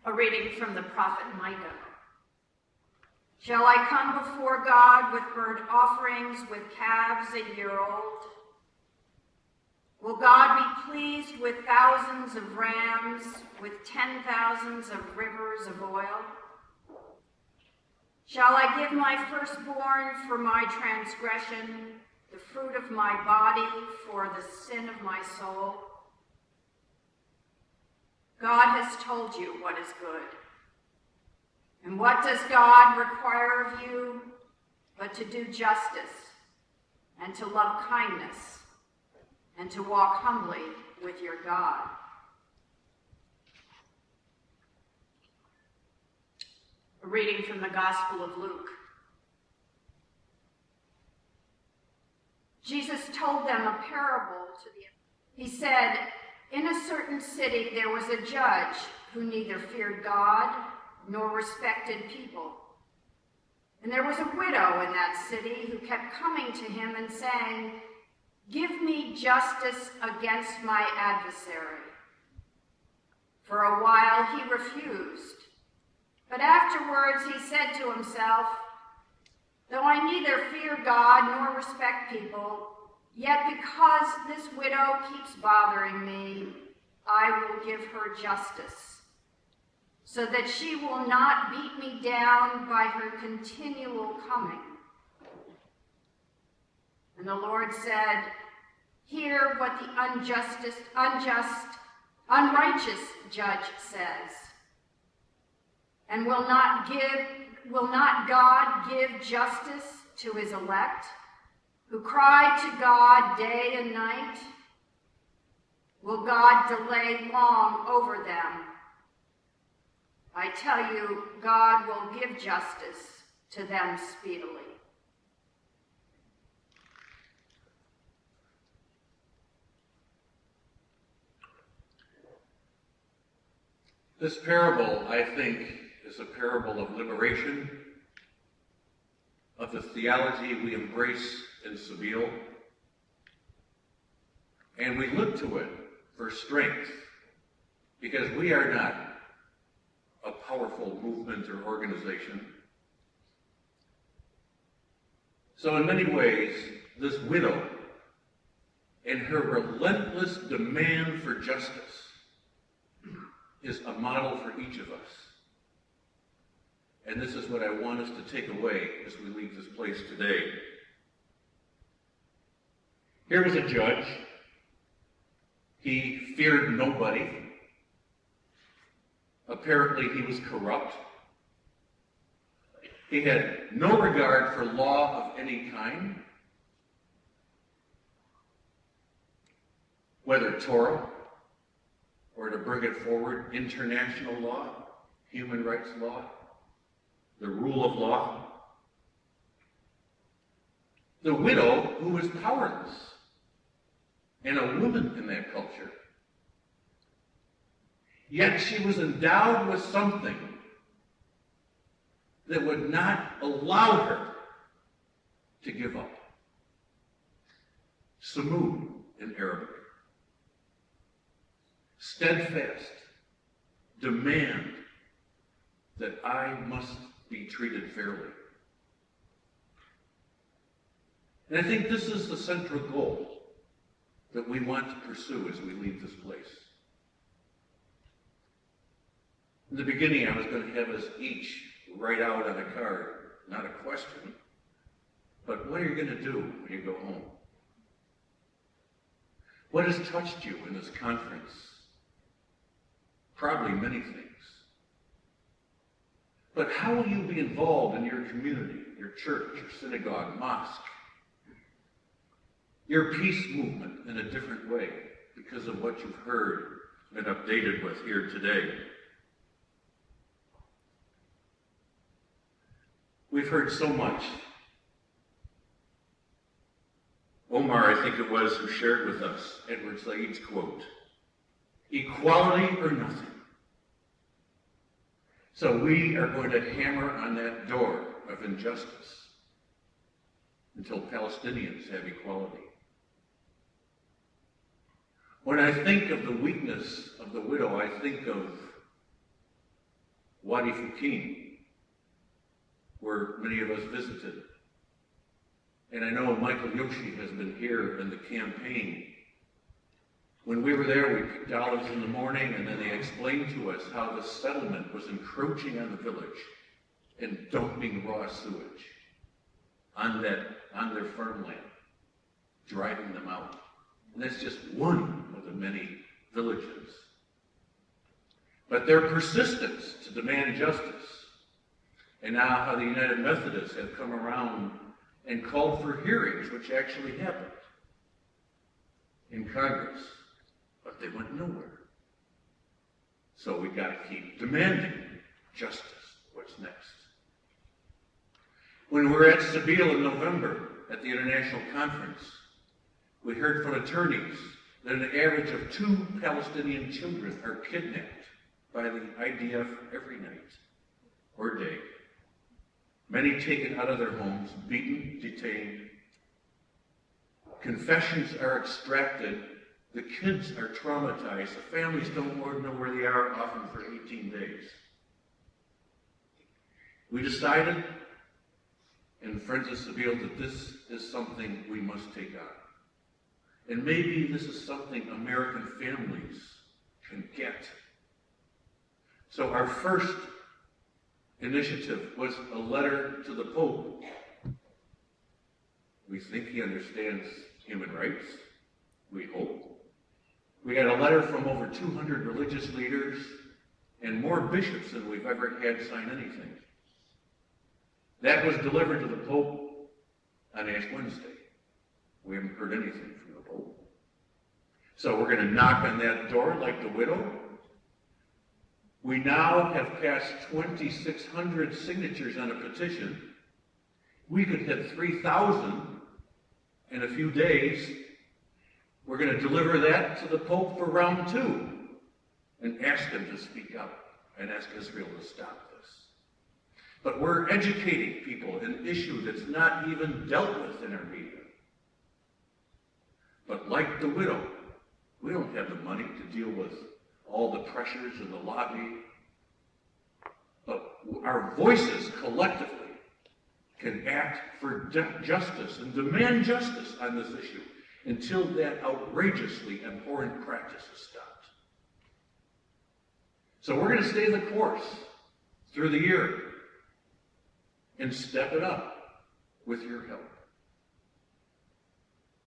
A reading from the prophet Micah. Shall I come before God with burnt offerings, with calves a year old? Will God be pleased with thousands of rams, with 10,000s of rivers of oil? Shall I give my firstborn for my transgression, the fruit of my body for the sin of my soul? God has told you what is good. And what does God require of you but to do justice and to love kindness and to walk humbly with your God? A reading from the Gospel of Luke. Jesus told them a parable to the. He said, in a certain city there was a judge who neither feared God nor respected people. And there was a widow in that city who kept coming to him and saying, give me justice against my adversary. For a while he refused, but afterwards he said to himself, though I neither fear God nor respect people, yet because this widow keeps bothering me, I will give her justice, so that she will not beat me down by her continual coming. And the Lord said, hear what the unrighteous judge says. And will not God give justice to his elect, who cry to God day and night? Will God delay long over them? I tell you, God will give justice to them speedily. This parable, I think, is a parable of liberation, of the theology we embrace in Sabeel, and we look to it for strength, because we are not a powerful movement or organization. So in many ways, this widow and her relentless demand for justice is a model for each of us. And this is what I want us to take away as we leave this place today. Here was a judge. He feared nobody. Apparently he was corrupt. He had no regard for law of any kind, whether Torah, or to bring it forward, international law, human rights law, the rule of law. The widow, who was powerless, and a woman in that culture, yet she was endowed with something that would not allow her to give up. Samud in Arabic. Steadfast, demand that I must be treated fairly. And I think this is the central goal that we want to pursue as we leave this place. In the beginning, I was going to have us each write out on a card, not a question, but what are you going to do when you go home? What has touched you in this conference? Probably many things. But how will you be involved in your community, your church, your synagogue, mosque, your peace movement in a different way because of what you've heard and updated with here today? We've heard so much. Omar, I think it was, who shared with us Edward Said's quote, equality or nothing. So we are going to hammer on that door of injustice until Palestinians have equality. When I think of the weakness of the widow, I think of Wadi Fukin, where many of us visited. And I know Michael Yoshi has been here in the campaign. When we were there, we picked olives in the morning, and then they explained to us how the settlement was encroaching on the village and dumping raw sewage on their farmland, driving them out. And that's just one of the many villages. But their persistence to demand justice, and now how the United Methodists have come around and called for hearings, which actually happened in Congress, but they went nowhere. So we got to keep demanding justice. What's next? When we were at Sabeel in November at the International Conference, we heard from attorneys that an average of 2 Palestinian children are kidnapped by the IDF every night or day. Many taken out of their homes, beaten, detained. Confessions are extracted. The kids are traumatized. The families don't know where they are, often for 18 days. We decided, in Friends of Sabeel, that this is something we must take on. And maybe this is something American families can get. So our first initiative was a letter to the Pope. We think he understands human rights. We hope. We got a letter from over 200 religious leaders and more bishops than we've ever had sign anything. That was delivered to the Pope on Ash Wednesday. We haven't heard anything from the Pope. So we're going to knock on that door like the widow. We now have passed 2,600 signatures on a petition. We could hit 3,000 in a few days. We're going to deliver that to the Pope for round 2 and ask him to speak up and ask Israel to stop this. But we're educating people in an issue that's not even dealt with in our media. But like the widow, we don't have the money to deal with all the pressures and the lobby. But our voices collectively can act for justice and demand justice on this issue until that outrageously abhorrent practice is stopped. So we're going to stay the course through the year and step it up with your help.